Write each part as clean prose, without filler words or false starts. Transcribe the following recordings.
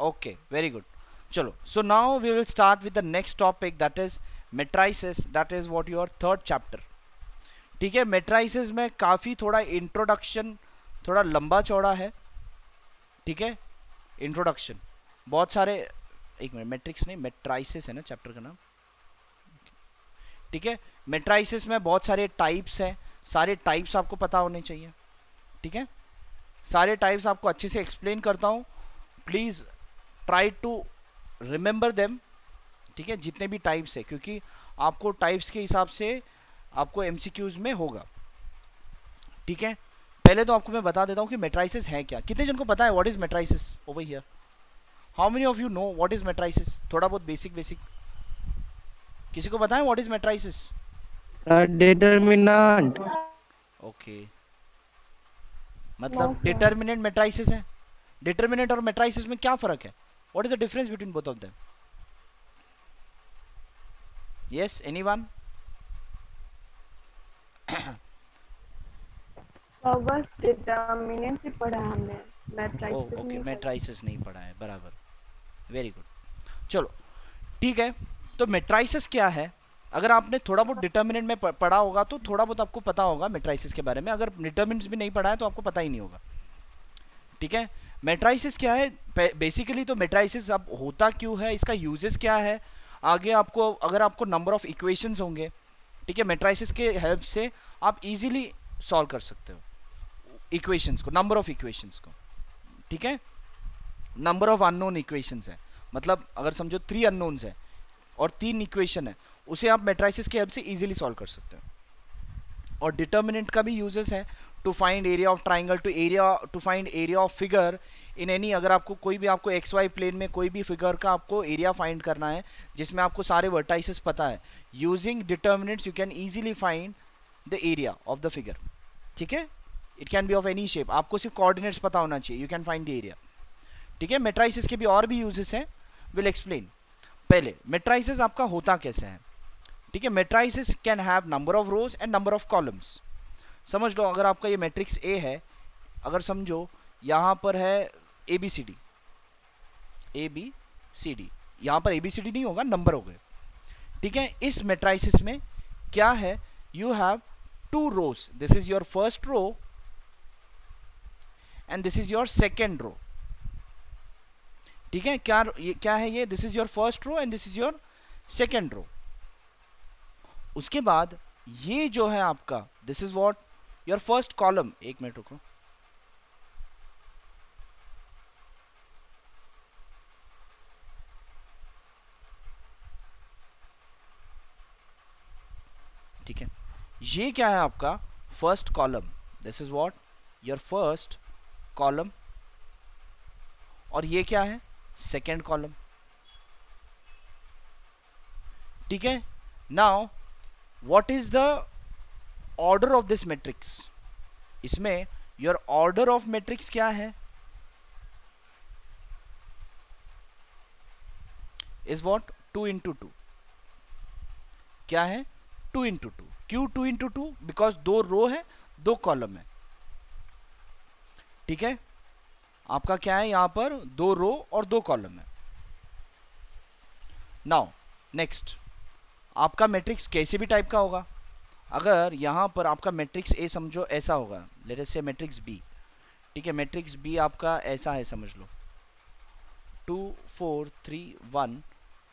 Okay, very good. Chalo. So now we will start with the next topic, that is matrices. That is what your third chapter. ठीक है, matrices में काफी थोड़ा introduction थोड़ा लंबा चौड़ा है. ठीक है, इंट्रोडक्शन बहुत सारे. एक मिनट, मैट्रिक्स नहीं, मेट्राइसिस है ना चैप्टर का नाम. ठीक है, मेट्राइसिस में बहुत सारे टाइप्स हैं. सारे टाइप्स आपको पता होने चाहिए. ठीक है, सारे टाइप्स आपको अच्छे से एक्सप्लेन करता हूं. Please try to remember them. ठीक है, जितने भी टाइप्स है, क्योंकि आपको टाइप्स के हिसाब से आपको एमसीक्यूज में होगा. ठीक है, पहले तो आपको मैं बता देता हूं कि मेट्राइसिस है क्या. कितने जन को पता है what is matrices over here? How many of you know what is matrices? थोड़ा बहुत बेसिक बेसिक किसी को पता है what is matrices? Determinant. Okay, No, मतलब sir. डिटर्मिनेंट मेट्राइसिस है. डिटर्मिनेंट और मेट्राइसिस में क्या फर्क है? What is the difference between both of them? Yes, anyone? तो बस डिटर्मिनेंट ही पढ़ा है हमने, ओ मैट्रिक्स ओके, नहीं पढ़ा। मेट्राइसिस नहीं पढ़ा है, बराबर. Very good. चलो, ठीक है. तो मेट्राइसिस क्या है? अगर आपने थोड़ा बहुत डिटर्मिनेंट में पढ़ा होगा तो थोड़ा बहुत आपको पता होगा मेट्राइसिस के बारे में. अगर डिटर्मिनेंट्स भी नहीं पढ़ा है तो आपको पता ही नहीं होगा. ठीक है, मेट्राइसिस क्या है? बेसिकली तो मेट्राइसिस अब होता क्यों है, इसका यूजेस क्या है, आगे आपको अगर आपको नंबर ऑफ इक्वेशंस होंगे, ठीक है, मेट्राइसिस के हेल्प से आप इजीली सॉल्व कर सकते हो इक्वेशंस को, नंबर ऑफ इक्वेशंस को. ठीक है, नंबर ऑफ अननोन इक्वेशंस है, मतलब अगर समझो 3 अननोन्स है और 3 इक्वेशन है, उसे आप मेट्राइसिस के हेल्प से इजीली सॉल्व कर सकते हो. और डिटर्मिनेंट का भी यूजेस है, to find area of triangle, to find area of figure in any. अगर आपको कोई भी आपको एक्स वाई प्लेन में कोई भी फिगर का आपको एरिया फाइंड करना है जिसमें आपको सारे वर्टाइसेस पता है, using determinants you can easily find the area of the figure. ठीक है, it can be of any shape, आपको सिर्फ कोऑर्डिनेट्स पता होना चाहिए, you can find the area. ठीक है, मेट्राइसिस के भी और भी यूजेस हैं, विल एक्सप्लेन. पहले मेट्राइसिस आपका होता कैसे है. ठीक है, matrices can have number of rows and number of columns. समझ लो, अगर आपका ये मैट्रिक्स ए है, अगर समझो यहां पर है A B C D, A B C D, यहां पर ए बी सी डी नहीं होगा, नंबर हो गए. ठीक है, इस मेट्राइसिस में क्या है, you have 2 rows, this is your first row and this is your second row. ठीक है, क्या है ये, this is your first row and this is your second row. उसके बाद ये जो है आपका, this is what your first column. एक मिनट रुको. ठीक है, ये क्या है आपका first column, this is what your first column. और ये क्या है, सेकेंड कॉलम. ठीक है, now what is the order of this matrix. इसमें योर ऑर्डर ऑफ मैट्रिक्स क्या है, इज व्हाट 2 इंटू 2. क्या है, 2 इंटू 2. क्यों 2 इंटू 2? बिकॉज 2 रो है, 2 कॉलम है. ठीक है, आपका क्या है, यहां पर 2 रो और 2 कॉलम है. नाउ नेक्स्ट, आपका मैट्रिक्स कैसे भी टाइप का होगा. अगर यहां पर आपका मैट्रिक्स ए समझो ऐसा होगा, लेट अस से मैट्रिक्स बी. ठीक है, मैट्रिक्स बी आपका ऐसा है, समझ लो 2 4 3 1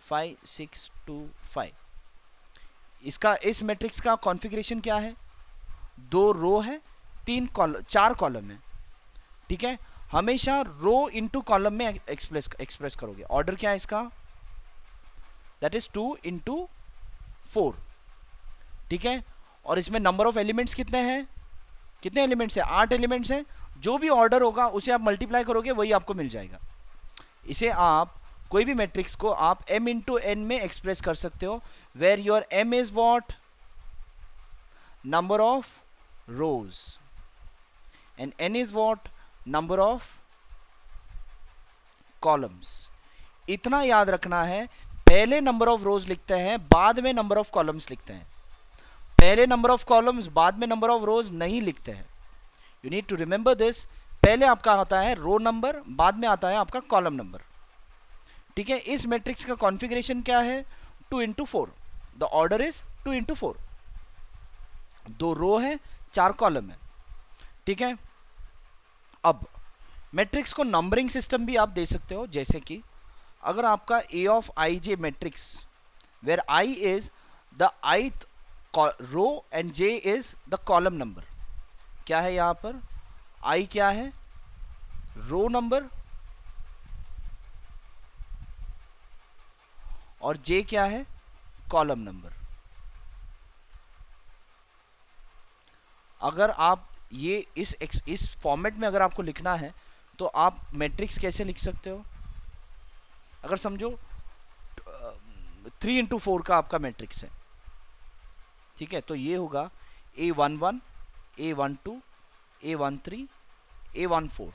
5 6 2 5. इसका इस मैट्रिक्स का कॉन्फ़िगरेशन क्या है, 2 रो है, 3 कॉलम, 4 कॉलम है. ठीक है, हमेशा रो इनटू कॉलम में एक्सप्रेस करोगे. ऑर्डर क्या है इसका, दैट इज 2 इंटू 4. ठीक है, और इसमें नंबर ऑफ एलिमेंट्स कितने हैं, कितने एलिमेंट्स हैं, 8 एलिमेंट्स हैं. जो भी ऑर्डर होगा उसे आप मल्टीप्लाई करोगे, वही आपको मिल जाएगा. इसे आप कोई भी मैट्रिक्स को आप m इंटू एन में एक्सप्रेस कर सकते हो, where your m is what, number of rows, and n is what, number of columns. इतना याद रखना है, पहले नंबर ऑफ रोज लिखते हैं, बाद में नंबर ऑफ कॉलम्स लिखते हैं. पहले नंबर ऑफ कॉलम्स बाद में नंबर ऑफ रोज नहीं लिखते हैं. You need to remember this. पहले आपका आता है रो नंबर, बाद में आता है आपका कॉलम नंबर. ठीक है, इस मैट्रिक्स का कॉन्फ़िगरेशन क्या है, 2 into 4, the order is 2 into 4, 2 रो है 4 कॉलम है। ठीक है, अब मैट्रिक्स को नंबरिंग सिस्टम भी आप दे सकते हो, जैसे कि अगर आपका a of i j matrix where i is the ith row and j is the column number, क्या है यहां पर, आई क्या है, रो नंबर, और जे क्या है, कॉलम नंबर। अगर आप ये इस फॉर्मेट में अगर आपको लिखना है तो आप मैट्रिक्स कैसे लिख सकते हो, अगर समझो 3 into 4 का आपका मैट्रिक्स है, ठीक है, तो ये होगा A11, A12, A13, A14,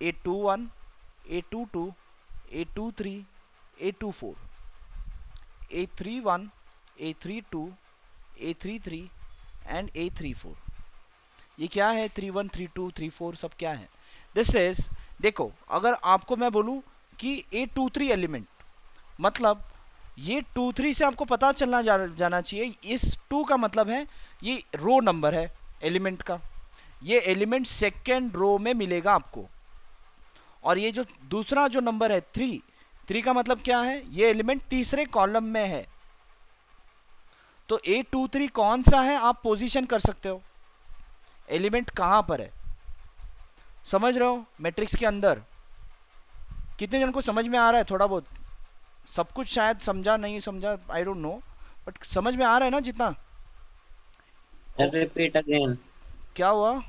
A21, A22, A23, A24, A31, A32, A33 and A34। ये क्या है, 31, 32, 34 सब क्या है, दिस इज, देखो अगर आपको मैं बोलूं कि A23 एलिमेंट, मतलब ये 2 3 से आपको पता चलना जाना चाहिए, इस 2 का मतलब है ये रो नंबर है एलिमेंट का, ये एलिमेंट सेकेंड रो में मिलेगा आपको, और ये जो दूसरा जो नंबर है 3 का मतलब क्या है, ये एलिमेंट तीसरे कॉलम में है। तो A23 कौन सा है आप पोजीशन कर सकते हो, एलिमेंट कहां पर है, समझ रहे हो मैट्रिक्स के अंदर, कितने जन को समझ में आ रहा है, थोड़ा बहुत, सब कुछ शायद समझा नहीं समझा आई डोंट नो, बट समझ में आ रहा है ना जितना। Sir okay, repeat again. क्या हुआ,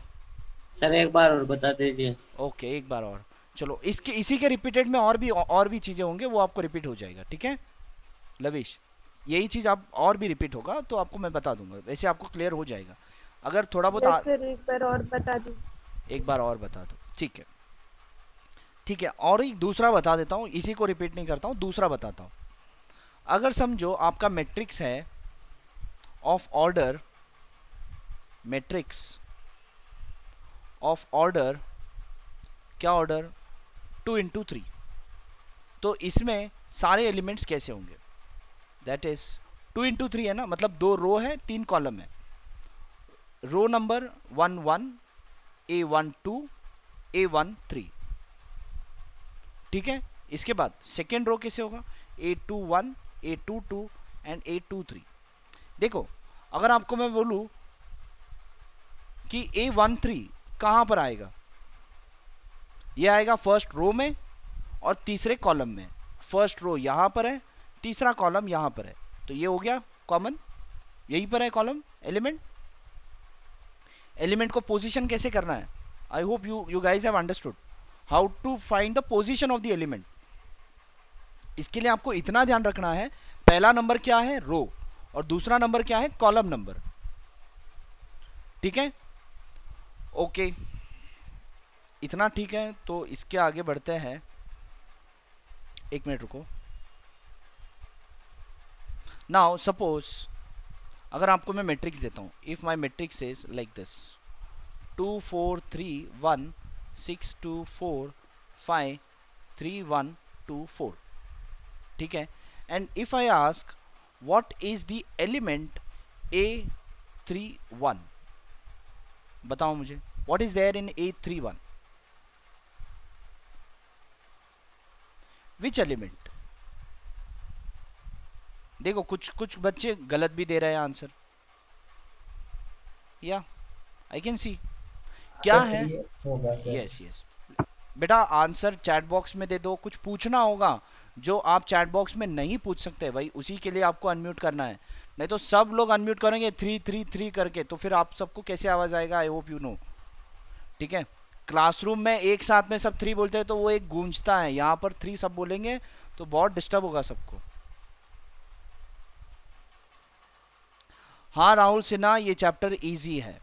सर एक बार और बता दीजिए। ओके एक बार और, चलो इसके इसी के रिपीटेड में और भी चीजें होंगे, वो आपको रिपीट हो जाएगा, ठीक है लविश, यही चीज आप और भी रिपीट होगा तो आपको मैं बता दूंगा, वैसे आपको क्लियर हो जाएगा, अगर थोड़ा बहुत यस सर, एक बार और बता दीजिए। एक बार और बता दो, ठीक है, ठीक है, और एक दूसरा बता देता हूँ, इसी को रिपीट नहीं करता हूँ, दूसरा बताता हूँ। अगर समझो आपका मैट्रिक्स है of order, matrix of order, क्या ऑर्डर, 2 into 3, तो इसमें सारे एलिमेंट्स कैसे होंगे, दैट इज 2 into 3 है ना, मतलब 2 रो है 3 कॉलम है, रो नंबर 11, A12, A13, ठीक है, इसके बाद सेकेंड रो कैसे होगा, A21, A22 एंड A23। देखो अगर आपको मैं बोलूं कि A13 कहां पर आएगा, ये आएगा फर्स्ट रो में और तीसरे कॉलम में, फर्स्ट रो यहां पर है, तीसरा कॉलम यहां पर है, तो ये हो गया कॉमन, यहीं पर है कॉलम एलिमेंट। एलिमेंट को पोजीशन कैसे करना है, I hope you guys have understood how to find the position of the element. इसके लिए आपको इतना ध्यान रखना है, पहला नंबर क्या है, रो, और दूसरा नंबर क्या है, कॉलम नंबर, ठीक है, ओके इतना ठीक है, तो इसके आगे बढ़ते हैं, एक मिनट रुको। नाउ सपोज अगर आपको मैं मैट्रिक्स देता हूं, if my matrix is like this, 2 4 3 1 6 2 4 5 3 1 2 4, ठीक है, and if I ask what is the element A31, बताओ मुझे what is there in A31, which element, देखो कुछ कुछ बच्चे गलत भी दे रहे हैं आंसर, या आई कैन सी, क्या सर है, 3 होगा सर। यस यस, बेटा आंसर चैट बॉक्स में दे दो, कुछ पूछना होगा जो आप चैट बॉक्स में नहीं पूछ सकते भाई, उसी के लिए आपको अनम्यूट करना है, नहीं तो सब लोग अनम्यूट करेंगे 3 3 3 करके, तो फिर आप सबको कैसे आवाज आएगा, आई होप यू नो, ठीक है, क्लासरूम में एक साथ में सब 3 बोलते हैं तो वो एक गूंजता है, यहाँ पर 3 सब बोलेंगे तो बहुत डिस्टर्ब होगा सबको। हाँ राहुल सिन्हा, ये चैप्टर इजी है,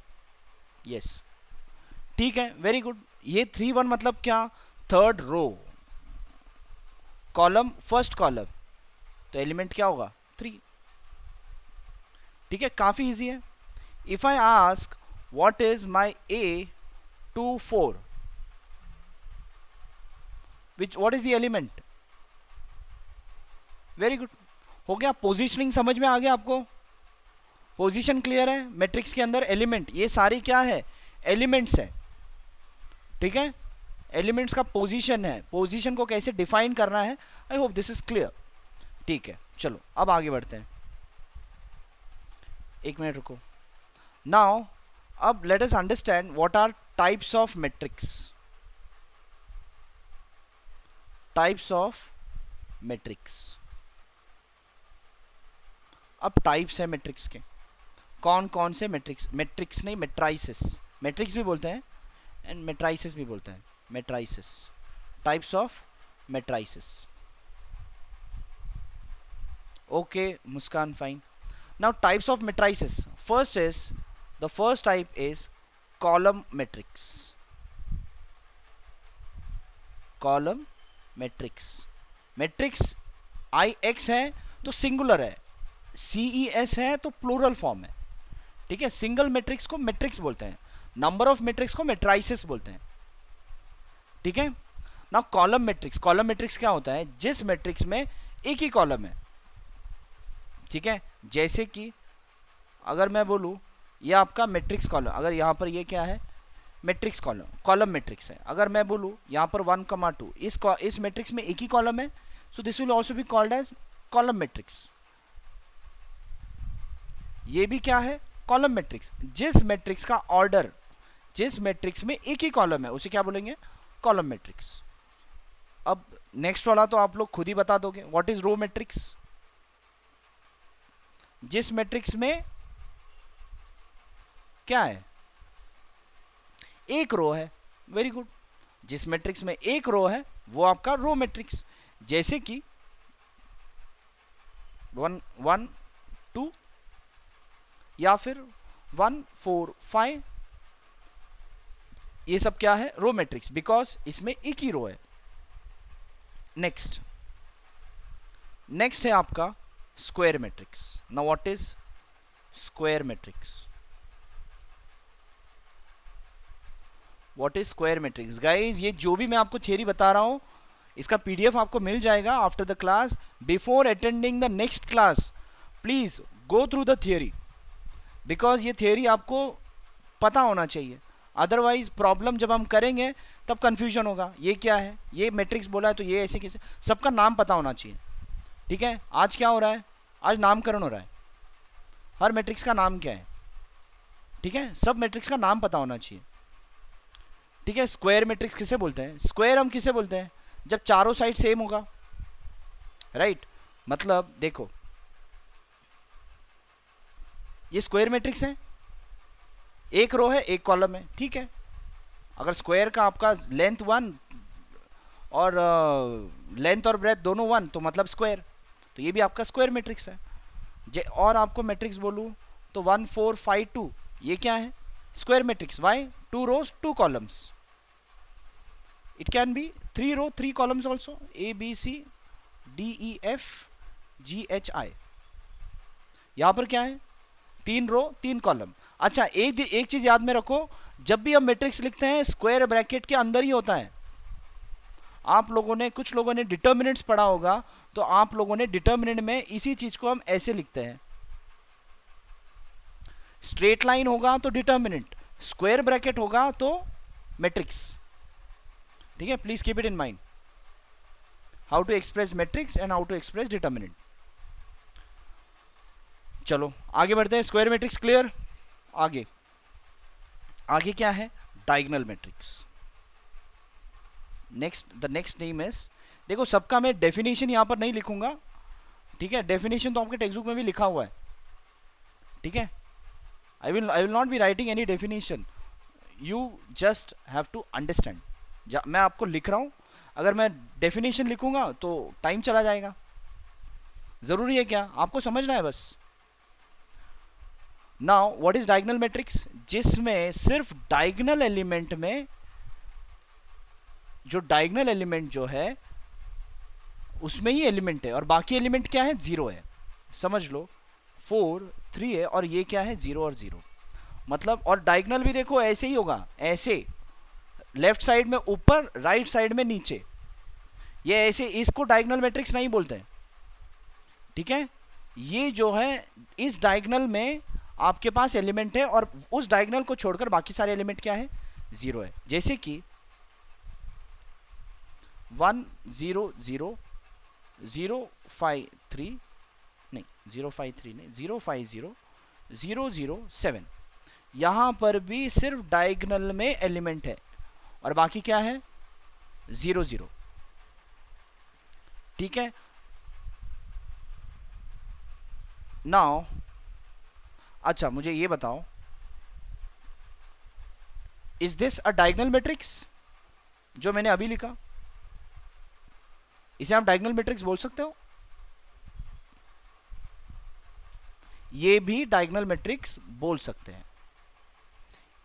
यस ठीक है, वेरी गुड, ये 3 1 मतलब क्या, third row, column first column, तो एलिमेंट क्या होगा, 3, ठीक है, काफी इजी है। If I ask what is my A24, which what is the element, very good, हो गया। पोजीशनिंग समझ में आ गया आपको? पोजीशन क्लियर है? मैट्रिक्स के अंदर एलिमेंट, ये सारी क्या है, एलिमेंट्स है, ठीक है। एलिमेंट्स का पोजीशन है, पोजीशन को कैसे डिफाइन करना है, I hope this is clear. ठीक है, चलो अब आगे बढ़ते हैं, एक मिनट रुको। नाउ अब let us understand what are types of matrix. Types of matrix, अब टाइप्स है मैट्रिक्स के, कौन कौन से मैट्रिक्स, मैट्रिक्स नहीं मैट्राइसिस, मैट्रिक्स भी बोलते हैं एंड मैट्राइसिस भी बोलते हैं, matrices, types of matrices. Okay Muskan, fine. Now types of matrices, first is, the first type is column matrix. Column matrix, matrix I X है तो सिंगुलर है, CES है तो प्लूरल फॉर्म है, ठीक है। सिंगल मैट्रिक्स को मैट्रिक्स बोलते हैं, नंबर ऑफ मैट्रिक्स को मैट्राइसिस बोलते हैं, ठीक है। Now column matrix, column matrix क्या होता है, जिस मैट्रिक्स में एक ही कॉलम है, ठीक है। जैसे कि अगर मैं बोलूं ये आपका मैट्रिक्स कॉलम, अगर यहां पर ये क्या है, मैट्रिक्स कॉलम, कॉलम मैट्रिक्स है। अगर मैं बोलूं यहां पर 1,2 इस मैट्रिक्स में एक ही कॉलम है, so this will also be called as column matrix. ये भी क्या है, कॉलम मैट्रिक्स। जिस मैट्रिक्स का ऑर्डर, जिस मैट्रिक्स में एक ही कॉलम है उसे क्या बोलेंगे, कॉलम मैट्रिक्स। अब नेक्स्ट वाला तो आप लोग खुद ही बता दोगे, व्हाट इज रो मैट्रिक्स। जिस मैट्रिक्स में क्या है, एक रो है, वेरी गुड। जिस मैट्रिक्स में एक रो है वो आपका रो मैट्रिक्स। जैसे कि 1 1 2 या फिर 1 4 5, ये सब क्या है, रो मैट्रिक्स, बिकॉज इसमें एक ही रो है। नेक्स्ट, नेक्स्ट है आपका square matrix. Now what is square matrix, what is square matrix guys. ये जो भी मैं आपको थियरी बता रहा हूं इसका PDF आपको मिल जाएगा after the class. Before attending the next class please go through the theory, because ये थियरी आपको पता होना चाहिए, अदरवाइज प्रॉब्लम जब हम करेंगे तब कंफ्यूजन होगा, ये क्या है, ये मैट्रिक्स बोला है तो ये ऐसे कैसे, सबका नाम पता होना चाहिए, ठीक है। आज क्या हो रहा है, आज नामकरण हो रहा है, हर मैट्रिक्स का नाम क्या है, ठीक है, सब मैट्रिक्स का नाम पता होना चाहिए, ठीक है। स्क्वायर मैट्रिक्स किसे बोलते हैं, स्क्वायर हम किसे बोलते हैं, जब चारों साइड सेम होगा, राइट। मतलब देखो ये स्क्वायर मैट्रिक्स है, एक रो है एक कॉलम है, ठीक है। अगर स्क्वायर का आपका लेंथ 1 और लेंथ और ब्रेथ दोनों 1 तो मतलब स्क्वायर, तो ये भी आपका स्क्वायर मैट्रिक्स है। और आपको मैट्रिक्स बोलूं तो 1 4 5 2, ये क्या है, square matrix. Why, 2 rows 2 columns, it can be 3 row 3 columns also, A B C D E F G H I। यहां पर क्या है, 3 रो 3 कॉलम। अच्छा एक चीज याद में रखो, जब भी हम मैट्रिक्स लिखते हैं स्क्वायर ब्रैकेट के अंदर ही होता है। आप लोगों ने, कुछ लोगों ने डिटर्मिनेंट्स पढ़ा होगा, तो आप लोगों ने डिटर्मिनेंट में इसी चीज को हम ऐसे लिखते हैं, स्ट्रेट लाइन होगा तो डिटर्मिनेंट, स्क्वायर ब्रैकेट होगा तो मैट्रिक्स, ठीक है। Please keep it in mind how to express matrix and how to express determinant. चलो आगे बढ़ते हैं, स्क्वायर मैट्रिक्स क्लियर। आगे आगे क्या है, diagonal matrix. The next name is, देखो सबका मैं डेफिनेशन यहां पर नहीं लिखूंगा, ठीक है, डेफिनेशन तो आपके टेक्स्ट बुक में भी लिखा हुआ है, ठीक है। I will not be writing any definition, you just have to understand। मैं आपको लिख रहा हूं, अगर मैं डेफिनेशन लिखूंगा तो टाइम चला जाएगा, जरूरी है क्या, आपको समझना है बस। Now what is diagonal matrix, जिसमें सिर्फ डायगोनल एलिमेंट में, जो डायगोनल एलिमेंट जो है उसमें ही एलिमेंट है और बाकी एलिमेंट क्या है, 0 है। समझ लो 4 3 है और ये क्या है, 0 और 0, मतलब। और डायगोनल भी देखो ऐसे ही होगा, ऐसे लेफ्ट साइड में ऊपर, राइट साइड में नीचे, ये ऐसे, इसको डायगोनल मैट्रिक्स नहीं बोलते हैं, ठीक है, ये जो है इस डायगोनल में आपके पास एलिमेंट है और उस डायगोनल को छोड़कर बाकी सारे एलिमेंट क्या है, 0 है। जैसे कि 1 0 0 0 5 3 नहीं 0 5 3 नहीं 0 5 0 0 0 7, यहां पर भी सिर्फ डायगोनल में एलिमेंट है और बाकी क्या है, 0 0। ठीक है, नाउ अच्छा मुझे ये बताओ, is this a diagonal matrix? जो मैंने अभी लिखा, इसे आप डायगोनल मैट्रिक्स बोल सकते हो? ये भी डायगोनल मैट्रिक्स बोल सकते हैं,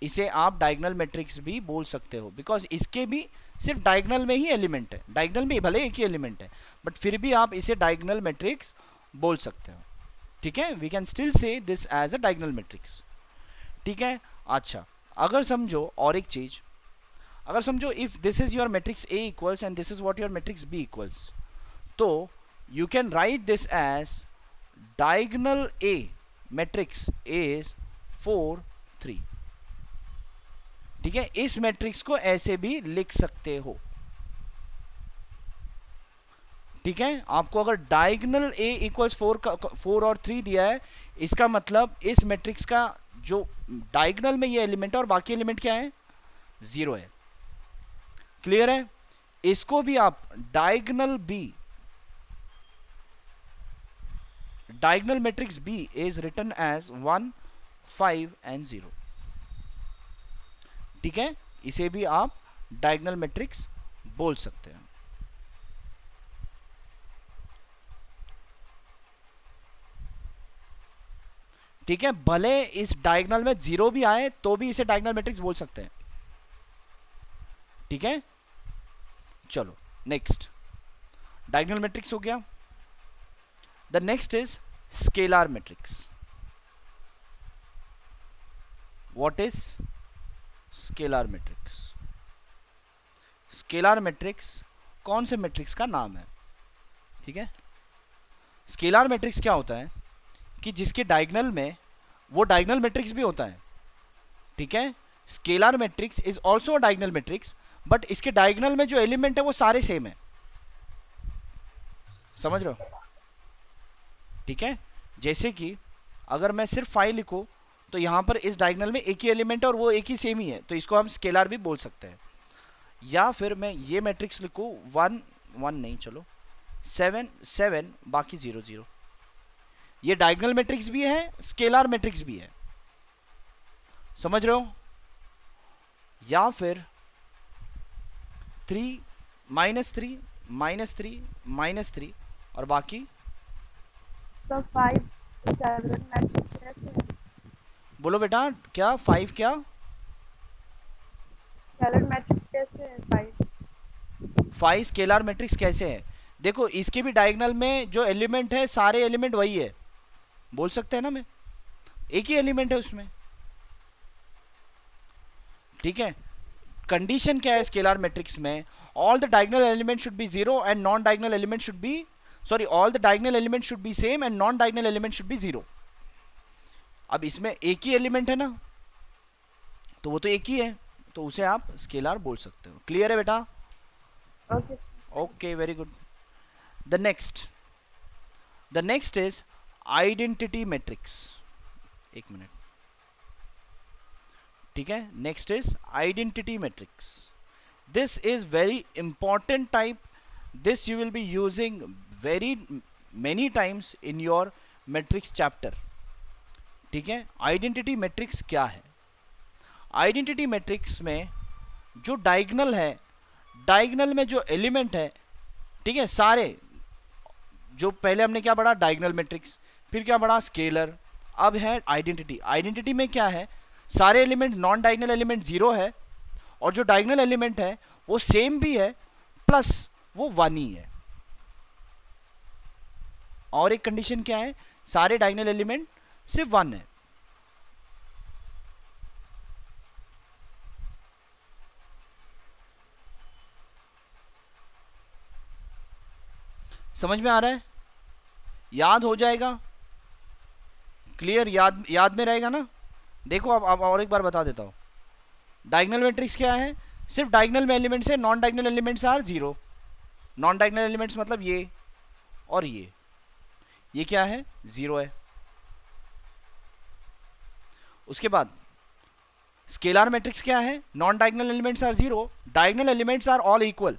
इसे आप डायगोनल मैट्रिक्स भी बोल सकते हो, बिकॉज इसके भी सिर्फ डायगोनल में ही एलिमेंट है, डायगोनल में भले एक ही एलिमेंट है बट फिर भी आप इसे डायगोनल मैट्रिक्स बोल सकते हो। ठीक है, we can still say this as a diagonal matrix. ठीक है, अच्छा अगर समझो और एक चीज, अगर समझो if this is your matrix a equals and this is what your matrix b equals, तो you can write this as diagonal a matrix is 4 3। ठीक है, इस मैट्रिक्स को ऐसे भी लिख सकते हो। ठीक है, आपको अगर डायगोनल ए इक्वल्स 4 और 3 दिया है, इसका मतलब इस मैट्रिक्स का जो डायगोनल में ये एलिमेंट है और बाकी एलिमेंट क्या है, 0 है। क्लियर है? इसको भी आप diagonal B, diagonal matrix B is written as 1 5 and 0। ठीक है, इसे भी आप डायगोनल मैट्रिक्स बोल सकते हैं। ठीक है, भले इस डायगोनल में 0 भी आए तो भी इसे डायगोनल मैट्रिक्स बोल सकते हैं। ठीक है, चलो नेक्स्ट, डायगोनल मैट्रिक्स हो गया। The next is scalar matrix. What is scalar matrix? Scalar matrix कौन से मैट्रिक्स का नाम है? ठीक है, स्केलर मैट्रिक्स क्या होता है कि जिसके डायगोनल में वो डायगोनल मैट्रिक्स भी होता है। ठीक है, scalar matrix is also a diagonal matrix, but इसके डायगोनल में जो एलिमेंट है वो सारे सेम है। समझ रहे हो? ठीक है, जैसे कि अगर मैं सिर्फ 5 लिखूं तो यहां पर इस डायगोनल में एक ही एलिमेंट है और वो एक ही सेम ही है, तो इसको हम स्केलर भी बोल सकते हैं। या फिर मैं ये मैट्रिक्स लिखूं 1 1 नहीं, चलो 7 7 बाकी 0 0, ये डायगोनल मैट्रिक्स भी है, स्केलर मैट्रिक्स भी है। समझ रहे हो? या फिर 3 -3 -3 -3 और बाकी, सब 5 स्केलर मैट्रिक्स कैसे है? बोलो बेटा क्या 5 क्या स्केलर मैट्रिक्स कैसे है 5? 5 स्केलर मैट्रिक्स कैसे है? देखो इसके भी डायगोनल में जो एलिमेंट है सारे एलिमेंट वही है, बोल सकते हैं ना, मैं एक ही एलिमेंट है उसमें। ठीक है, कंडीशन क्या है स्केलर मैट्रिक्स में? All the diagonal element should be 0 and non diagonal element should be, sorry, all the diagonal element should be same and non diagonal element should be 0। अब इसमें एक ही एलिमेंट है ना, तो वो तो एक ही है, तो उसे आप स्केलर बोल सकते हो। क्लियर है बेटा? Okay sir. Okay, very good. The next is identity matrix. एक मिनट। ठीक है, next is identity matrix. This is very important type, this you will be using very many times in your matrix chapter. ठीक है, identity matrix क्या है? Identity matrix में जो diagonal है, डायगोनल में जो एलिमेंट है, ठीक है, सारे, जो पहले हमने क्या पढ़ा, डायगोनल मैट्रिक्स, फिर क्या पढ़ा, स्केलर, अब है आइडेंटिटी। आइडेंटिटी में क्या है, सारे एलिमेंट, नॉन डायगोनल एलिमेंट 0 है और जो डायगोनल एलिमेंट है वो सेम भी है प्लस वो 1 ही है। और एक कंडीशन क्या है, सारे डायगोनल एलिमेंट सिर्फ 1 है। समझ में आ रहा है? याद हो जाएगा, क्लियर, याद में रहेगा ना। देखो अब और एक बार बता देता हूँ। डायगोनल मैट्रिक्स क्या है, सिर्फ डायगोनल में एलिमेंट्स है, non diagonal elements are zero. Non diagonal elements मतलब ये और ये क्या है, जीरो है। उसके बाद स्केलर मैट्रिक्स क्या है, non diagonal elements are zero, diagonal elements are all equal.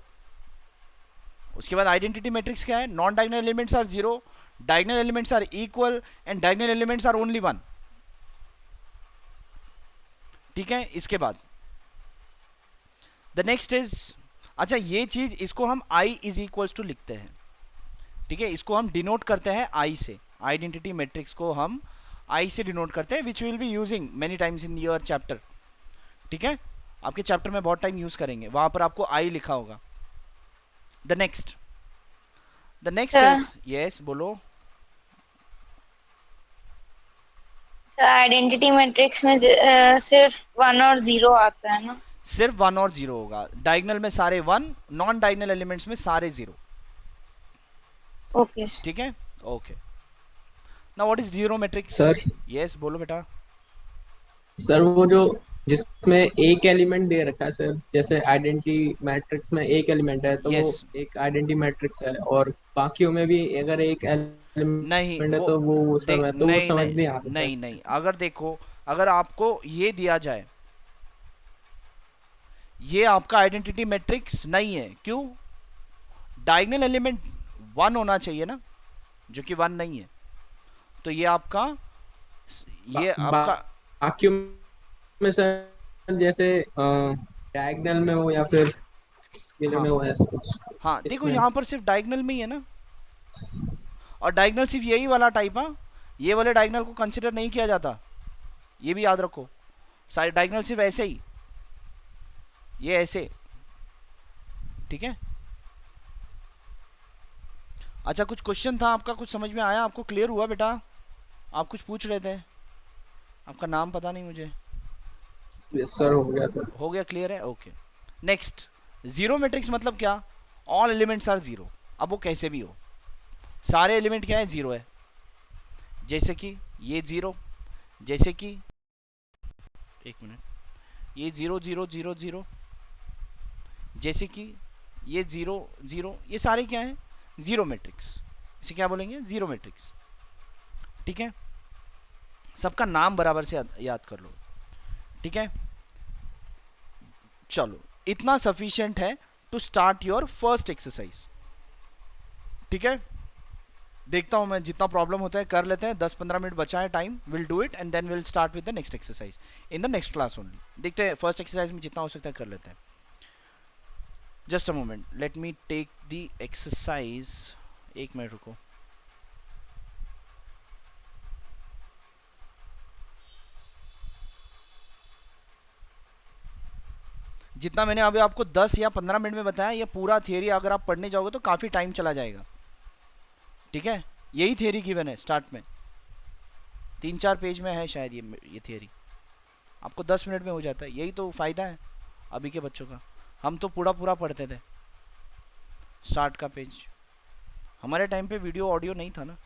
उसके बाद आइडेंटिटी मैट्रिक्स क्या है, non diagonal elements are zero, diagonal elements are equal and diagonal elements are only one. ठीक है, इसके बाद द नेक्स्ट इज, अच्छा ये चीज, इसको हम आई इज इक्वल्स टू लिखते हैं। ठीक है, इसको हम डिनोट करते हैं आई से, आइडेंटिटी मैट्रिक्स को हम आई से डिनोट करते हैं, which will be using many times in your chapter. ठीक है, आपके चैप्टर में बहुत टाइम यूज करेंगे, वहां पर आपको आई लिखा होगा। The next sir is, yes बोलो। सर आइडेंटिटी मैट्रिक्स में सिर्फ 1 और 0 आता है ना? सिर्फ 1 और 0 होगा, डायगोनल में सारे 1, नॉन डायगोनल एलिमेंट्स में सारे 0। Okay sir. ठीक है, okay. Now what is zero matrix? Sir yes बोलो बेटा। सर वो जो जिसमें एक एलिमेंट दे रखा है सर, जैसे आइडेंटिटी मैट्रिक्स में एक एलिमेंट है तो वो यस, एक आइडेंटिटी मैट्रिक्स है, और बाकियों में भी अगर एक नहीं एलिमेंट है वो तो वो सब है, तो वो नहीं समझ नहीं नहीं आ रहा सर। नहीं, अगर देखो, अगर आपको ये दिया जाए, ये आपका आइडेंटिटी मैट्रिक्स नहीं है, क्यों? डायगोनल एलिमेंट 1 होना चाहिए ना, जो कि 1 नहीं है, तो ये आपका, ये आपका, बाकियों में सर जैसे डायगोनल में हो या फिर मिलर हाँ में हो, ऐसा कुछ हाँ, देखो इसमें। यहाँ पर सिर्फ डायगोनल में ही है ना, और डायगोनल सिर्फ यही वाला टाइप, हाँ, ये वाले डायगोनल को कंसिडर नहीं किया जाता, ये भी याद रखो। सारे डायगोनल सिर्फ ऐसे ही, ये ऐसे। ठीक है, अच्छा कुछ क्वेश्चन था आपका, कुछ समझ में आया आपको, क्लियर हुआ बेटा? आप कुछ पूछ रहे थे, आपका नाम पता नहीं मुझे। यस सर, हो गया सर। हो गया, क्लियर है, ओके। नेक्स्ट, जीरो मैट्रिक्स मतलब क्या, ऑल एलिमेंट्स आर जीरो। अब वो कैसे भी हो, सारे एलिमेंट क्या है, जीरो है। जैसे कि ये जीरो, जैसे कि, एक मिनट, ये जीरो जीरो जीरो जीरो, जैसे कि ये जीरो जीरो, ये सारे क्या है, जीरो मैट्रिक्स। इसे क्या बोलेंगे, जीरो मैट्रिक्स। ठीक है, सबका नाम बराबर से याद कर लो। ठीक है, चलो इतना सफिशिएंट है to start your first exercise. ठीक है, देखता हूं मैं, जितना प्रॉब्लम होता है कर लेते हैं, 10-15 मिनट बचा है time, will do it and then will start with the next exercise in the next class only. देखते हैं फर्स्ट एक्सरसाइज में जितना हो सकता है कर लेते हैं। Just a moment, let me take the exercise, एक मिनट रुको। जितना मैंने अभी आपको 10 या 15 मिनट में बताया, ये पूरा थियरी अगर आप पढ़ने जाओगे तो काफी टाइम चला जाएगा। ठीक है, यही थियरी गिवन है स्टार्ट में, 3-4 पेज में है शायद ये थियरी, आपको 10 मिनट में हो जाता है। यही तो फायदा है अभी के बच्चों का, हम तो पूरा पूरा पढ़ते थे स्टार्ट का पेज, हमारे टाइम पे वीडियो ऑडियो नहीं था ना।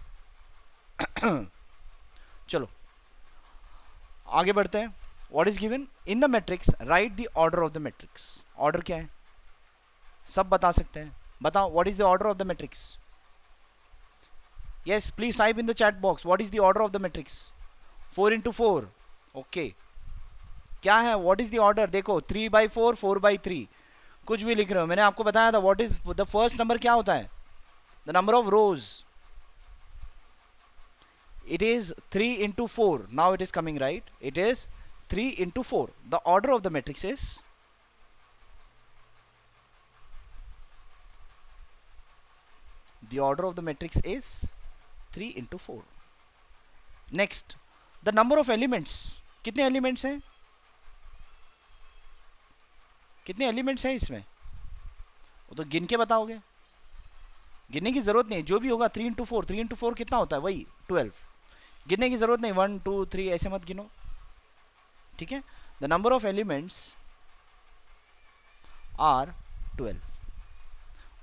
चलो आगे बढ़ते हैं। What is given in the matrix, right the order of the matrix. Order क्या है, सब बता सकते हैं, बताओ what is the order of the matrix. Yes please type in the chat box, what is the order of the matrix. 4x4, okay, क्या है, what is the order, देखो 3/4, 4/3, कुछ भी लिख रहे हो, मैंने आपको बताया था what is the first number, क्या होता है, the number of rose, it is 3 into 4, now it is coming right, it is 3 into 4, the order of the matrix is, the order of the matrix is 3 into 4. Next, the number of elements, कितने elements हैं, कितने elements हैं इसमें, वो तो गिन के बताओगे, गिनने की जरूरत नहीं, जो भी होगा 3 into 4, 3 into 4 कितना होता है, वही 12, गिनने की जरूरत नहीं, 1 2 3 ऐसे मत गिनो। ठीक है, the number of elements are 12।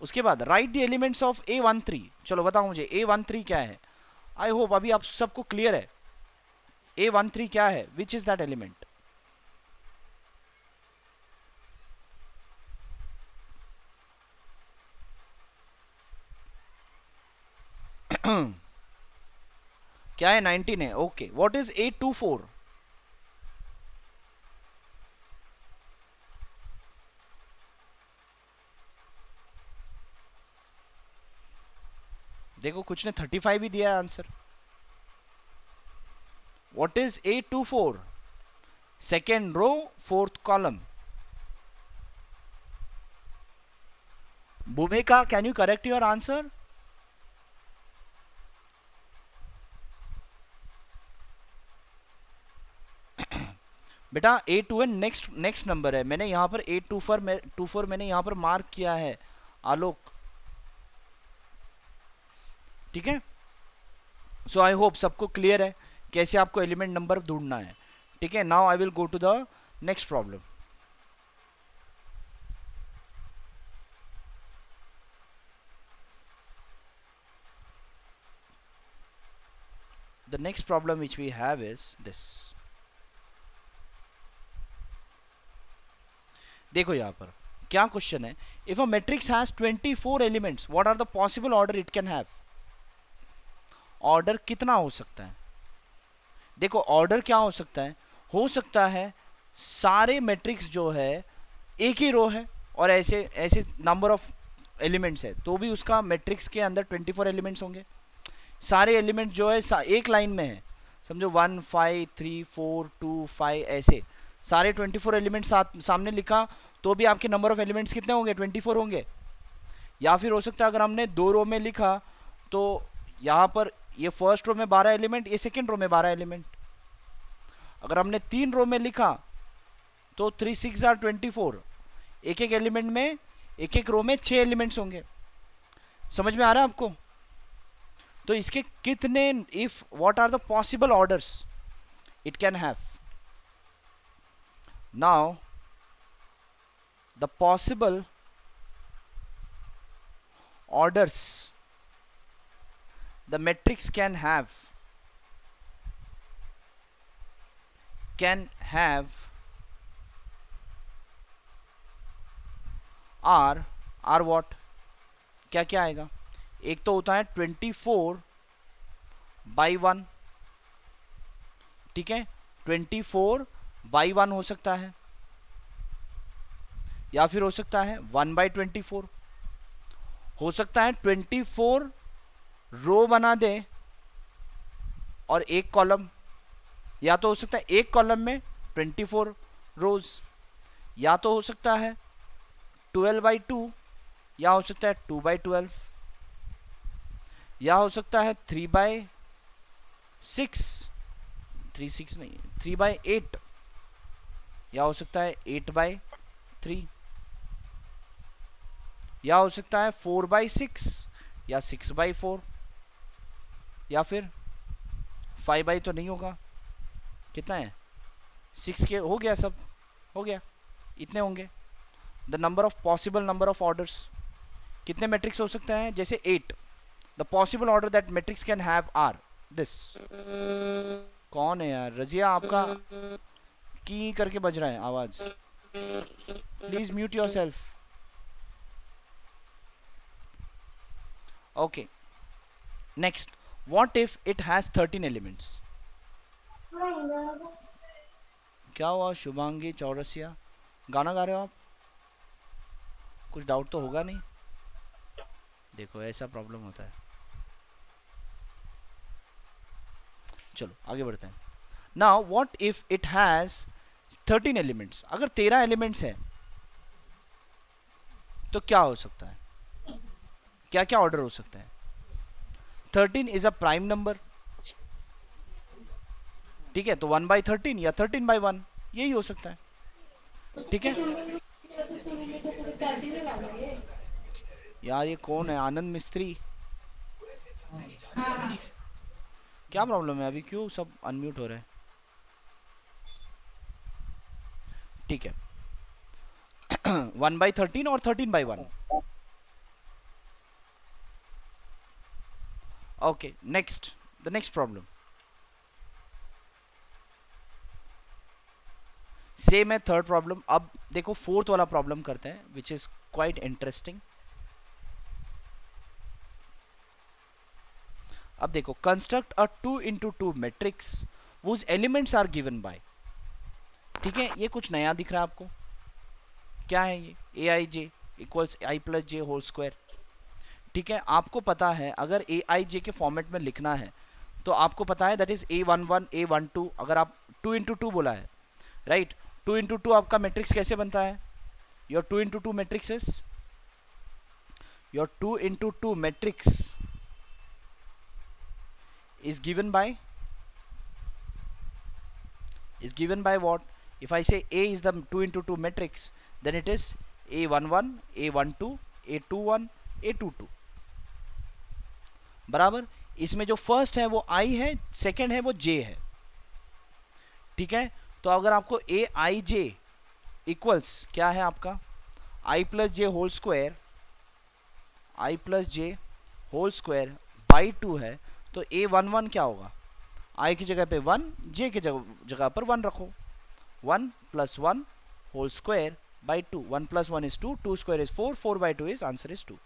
उसके बाद right the elements of A13, चलो बताओ मुझे A13 क्या है, आई होप अभी आप सबको क्लियर है A13 क्या है, विच इज दैट एलिमेंट. क्या है, 19 है. Okay, what is A24? देखो कुछ ने 35 ही दिया है answer. What is A24? Second row, fourth column. Bhumika, can you correct your answer? बेटा A2 नेक्स्ट नेक्स्ट नंबर है. मैंने यहाँ पर A24 मैंने यहाँ पर मार्क किया है, आलोक. ठीक है. सो आई होप सबको क्लियर है कैसे आपको एलिमेंट नंबर ढूंढना है. ठीक है. Now I will go to the next problem. The next problem which we have is this. देखो यहाँ पर क्या क्वेश्चन है. If a matrix has 24 elements, what are the possible order it can have. Order कितना हो सकता है. देखो ऑर्डर क्या हो सकता है सारे मैट्रिक्स जो है एक ही रो है और ऐसे ऐसे नंबर ऑफ एलिमेंट्स है तो भी उसका मैट्रिक्स के अंदर 24 एलिमेंट्स होंगे. सारे एलिमेंट जो है एक लाइन में है, समझो 1 5 3 4 2 5 ऐसे सारे 24 एलिमेंट सामने लिखा तो भी आपके नंबर ऑफ एलिमेंट्स कितने होंगे, 24 होंगे. या फिर हो सकता है अगर हमने दो रो में लिखा तो यहाँ पर ये फर्स्ट रो में 12 एलिमेंट, ये सेकेंड रो में 12 एलिमेंट. अगर हमने तीन रो में लिखा तो 3 6 आर 24. एक एक एलिमेंट में एक एक रो में 6 एलिमेंट्स होंगे. समझ में आ रहा है आपको. तो इसके कितने, if what are the possible orders it can have. Now the possible orders the matrix can have are what. क्या क्या आएगा. एक तो होता है 24/1. ठीक है, 24/1 हो सकता है या फिर हो सकता है 1/24. हो सकता है 24 रो बना दे और एक कॉलम, या तो हो सकता है एक कॉलम में 24 रोज, या तो हो सकता है 12/2, या हो सकता है 2/12, या हो सकता है 3/6, 3/6 नहीं 3/8, या हो सकता है 8/3, या हो सकता है 4/6 या 6/4, या फिर 5/, तो नहीं होगा. कितना है 6 के हो गया, सब हो गया, इतने होंगे. The number of possible number of orders, कितने मैट्रिक्स हो सकते हैं, जैसे 8. The possible order that matrix can have are this. कौन है यार, रजिया आपका की करके बज रहा है आवाज. Please mute your self. Okay, next. What if it has 13 elements. क्या हुआ शुभांगी चौरसिया, गाना गा रहे हो आप, कुछ डाउट तो होगा नहीं. देखो ऐसा प्रॉब्लम होता है. चलो आगे बढ़ते हैं. Now what if it has 13 elements. अगर 13 एलिमेंट्स है तो क्या हो सकता है, क्या क्या ऑर्डर हो सकता है. 13 इज अ प्राइम नंबर. ठीक है, तो 1/13 या 13/1 यही हो सकता है. ठीक है यार, ये कौन है, आनंद मिस्त्री. क्या प्रॉब्लम है अभी, क्यों सब अनम्यूट हो रहे हैं. ठीक है 1/13 और 13/1. Okay next. The next problem same है, थर्ड प्रॉब्लम। अब देखो फोर्थ वाला प्रॉब्लम करते हैं, विच इज क्वाइट इंटरेस्टिंग। अब देखो, construct a 2 into 2 matrix whose elements are given by. ठीक है, ये कुछ नया दिख रहा है आपको। क्या है ये? A i j equals i plus J whole square. ठीक है, आपको पता है अगर ए आई जे के फॉर्मेट में लिखना है तो आपको पता है दैट इज A11 A12। अगर आप 2 into 2 बोला है, राइट, 2 into 2 आपका मैट्रिक्स कैसे बनता है? Your 2 into 2 matrix is, your 2 into 2 matrix is given by what? If I say A is the 2 into 2 matrix, then it is A11 A12 A21 A22 बराबर। इसमें जो फर्स्ट है वो I है, सेकंड है वो J है। ठीक है, तो अगर आपको ए आई जे इक्वल्स क्या है आपका I plus J whole square, I plus J whole square by 2 है, तो A11 क्या होगा? I की जगह पे 1, J की जगह पर 1 रखो। 1 plus 1 whole square by 2। 1 plus 1 is 2, 2 square is 4, 4 by 2 is answer is 2।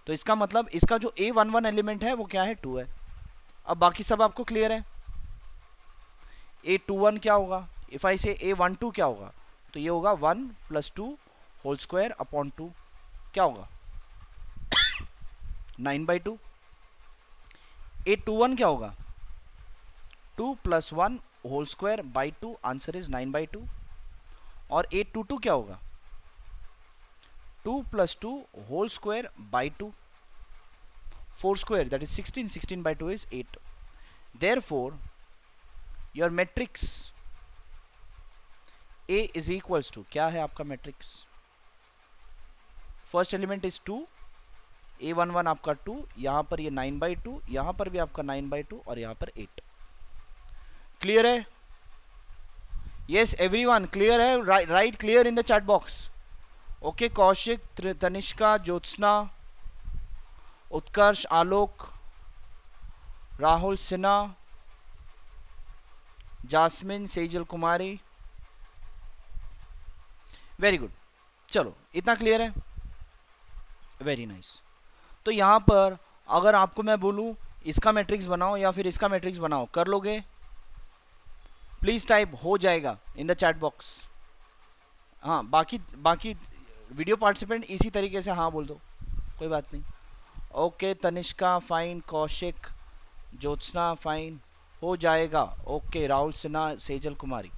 तो इसका मतलब इसका जो A11 एलिमेंट है वो क्या है? 2 है। अब बाकी सब आपको क्लियर है। A21 क्या होगा? इफ आई से A12 क्या होगा? तो ये होगा 1 plus 2 whole square upon 2, क्या होगा? 9 by 2। A21 क्या होगा? 2 plus 1 whole square by 2, answer is 9 by 2। और A22 क्या होगा? 2 plus 2 whole square by 2, 4 square that is 16, 16 by 2 is 8। Therefore your matrix A is equals to, क्या है आपका matrix? First element is 2, A11 आपका 2, यहां पर ये 9 by 2, यहां पर भी आपका 9 by 2 और यहां पर 8। क्लियर है? यस एवरीवन, क्लियर है? Right clear in the chat box. Okay, Kaushik, Tanishka, Jyotsna, Utkarsh, Alok, Rahul Sinha, jasmine, Sejal Kumari, very good. चलो, इतना क्लियर है? Very nice. तो यहां पर अगर आपको मैं बोलूं इसका मैट्रिक्स बनाओ या फिर इसका मैट्रिक्स बनाओ, कर लोगे? प्लीज टाइप हो जाएगा इन द चैट बॉक्स। हाँ, बाकी बाकी वीडियो पार्टिसिपेंट इसी तरीके से हाँ बोल दो, कोई बात नहीं। Okay, Tanishka fine, Kaushik, Jyotsna fine, हो जाएगा। ओके, राहुल सिन्हा, सेजल कुमारी,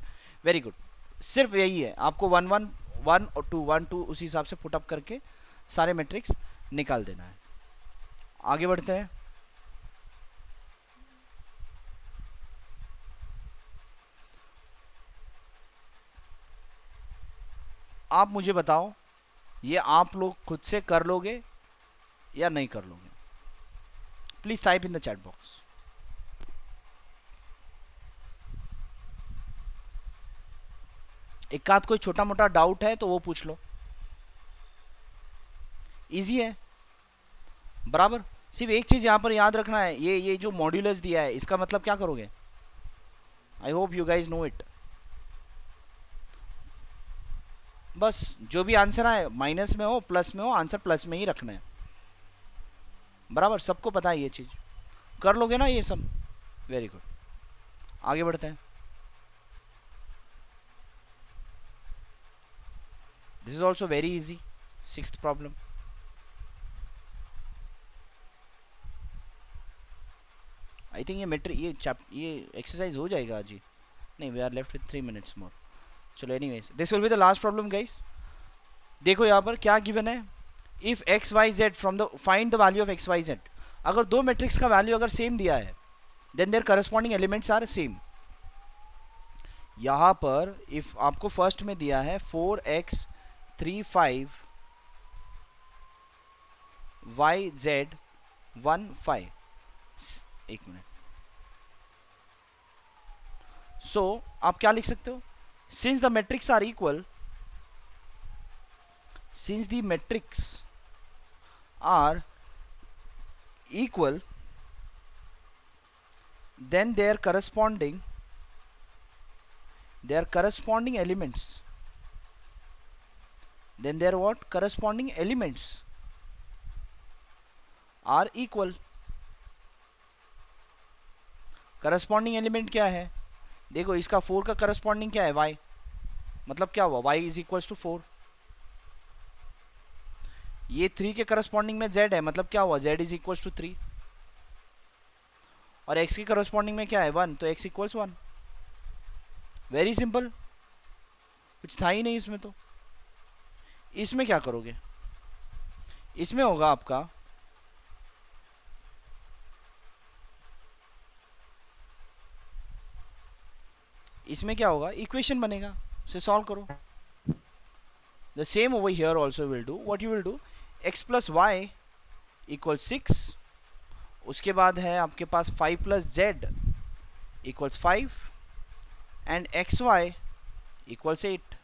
वेरी गुड। सिर्फ यही है, आपको 1 1 1 और 2 1 2 उसी हिसाब से पुटअप करके सारे मैट्रिक्स निकाल देना है। आगे बढ़ते हैं। आप मुझे बताओ, ये आप लोग खुद से कर लोगे या नहीं कर लोगे? Please type in the chat box. एक आध कोई छोटा मोटा डाउट है तो वो पूछ लो, इजी है बराबर। सिर्फ एक चीज यहां पर याद रखना है, ये जो मॉड्यूलस दिया है इसका मतलब क्या करोगे? I hope you guys know it. बस जो भी आंसर आए, माइनस में हो प्लस में हो, आंसर प्लस में ही रखना है बराबर। सबको पता है ये चीज, कर लोगे ना ये सब? वेरी गुड, आगे बढ़ते हैं। This is also very easy, 6th problem. I think ये मेट्रिक ये एक्सरसाइज हो जाएगा आज ही। नहीं, we are left with 3 minutes more. चलो, anyways this will be the last problem guys. देखो यहाँ पर क्या गिवन है, if x y z from the find the value of x y z. अगर दो मैट्रिक्स का वैल्यू अगर सेम दिया है then there corresponding elements are same. यहां पर इफ आपको फर्स्ट में दिया है 4x 3 5 y z 1 5, एक मिनट। सो आप क्या लिख सकते हो? Since the matrix are equal, since the metrics are equal, then their corresponding elements, then their what corresponding elements are equal. Corresponding element क्या है? देखो इसका 4 का करस्पॉन्डिंग क्या है? y, मतलब क्या हुआ? y is equals to 4. ये 3 के करस्पॉन्डिंग में z है, मतलब क्या हुआ? z is equals to 3. और x के करस्पॉन्डिंग में क्या है? 1, तो x इक्वल्स 1. वेरी सिंपल, कुछ था ही नहीं इसमें. तो इसमें क्या करोगे? इसमें होगा आपका इसमें क्या होगा? इक्वेशन बनेगा, उसे सॉल्व करो. The same over here also will do. What you will do? x plus Y equal 6. उसके बाद है आपके पास 5 plus Z equals 5 and X Y equals 8.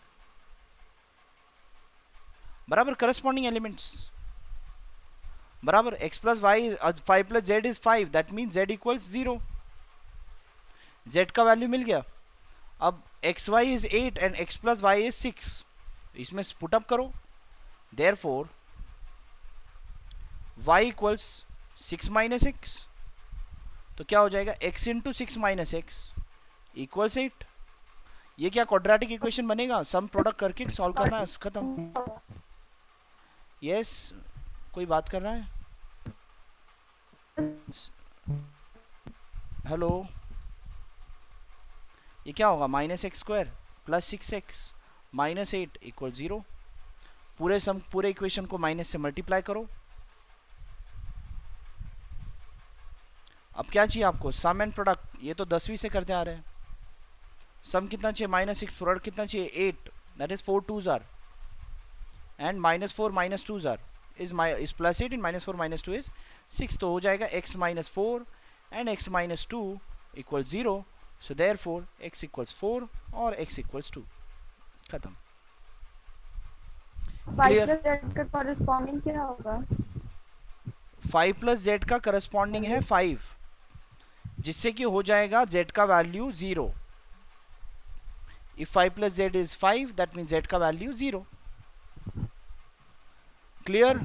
बराबर करस्पॉन्डिंग एलिमेंट्स बराबर. x plus Y 5 plus Z is 5, that mean z equals 0. z का value मिल गया. अब X Y is 8 and x plus Y is 6. इसमें पुट अप करो. Therefore y equals 6 minus x, तो क्या हो जाएगा? x into 6 minus x equals 8. ये क्या क्वाड्रेटिक इक्वेशन बनेगा? सम प्रोडक्ट करके सॉल्व करना है, खत्म. यस, कोई बात कर रहा है? हेलो, ये क्या होगा? Minus x square plus 6x minus 8 equal 0. पूरे इक्वेशन को माइनस से मल्टीप्लाई करो. अब क्या चाहिए आपको? सम एंड प्रोडक्ट. ये तो 10वीं से करते आ रहे हैं. सम कितना चाहिए? माइनस 6. प्रोडक्ट कितना चाहिए? 8. That is 4 2s are and minus 4 minus 2s are is plus 8 and minus 4 minus 2 is 6. तो हो जाएगा x minus 4 and x minus 2 equals 0. So therefore x equals 4 और x equals 2. खत्म. 5 plus z का corresponding क्या होगा? 5 plus z का corresponding है 5, जिससे कि हो जाएगा z का value 0. If 5 plus z is 5, that means z का वैल्यू 0. क्लियर?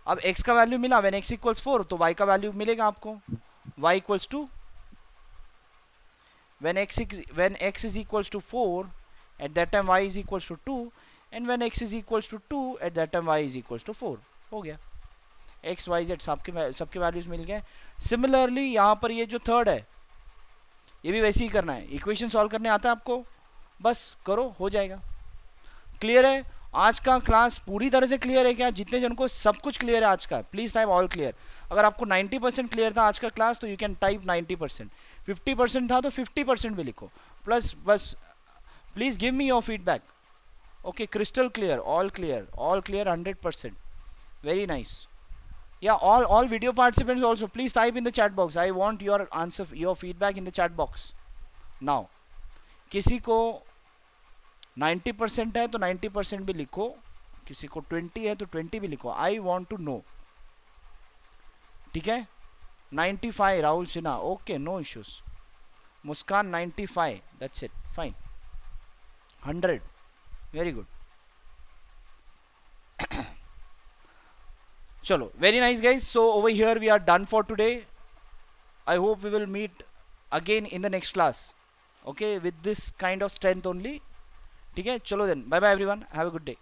अब x का वैल्यू मिला. व्हेन x इक्वल्स 4 तो y का वैल्यू मिलेगा आपको. y equals 2. when x is equals to 4, at that time y is equals to 2, and when x is equals to 2, at that time y is equals to 4. हो गया. x y z सबके values मिल गए. Similarly यहाँ पर ये जो third है, ये भी वैसे ही करना है. इक्वेशन सॉल्व करने आता है आपको? बस करो, हो जाएगा. क्लियर है? आज का क्लास पूरी तरह से क्लियर है क्या? जितने जन को सब कुछ क्लियर है आज का, प्लीज टाइप ऑल क्लियर. अगर आपको 90% क्लियर था आज का क्लास तो यू कैन टाइप 90%. 50% था तो 50% भी लिखो. प्लस बस please give me your feedback. Okay, crystal clear, all clear 100%. Very nice. Yeah, all video participants also please type in the chat box. I want your answer, your feedback in the chat box now. किसी को 90% है तो 90% भी लिखो, किसी को 20 है तो 20 भी लिखो. I want to know. ठीक है? 95 Rahul Sinha. Okay, no issues. Muskan 95, that's it, fine. 100, very good. Chalo, very nice guys. So over here we are done for today. I hope we will meet again in the next class. Okay, with this kind of strength only. ठीक है? चलो then, bye bye everyone, have a good day.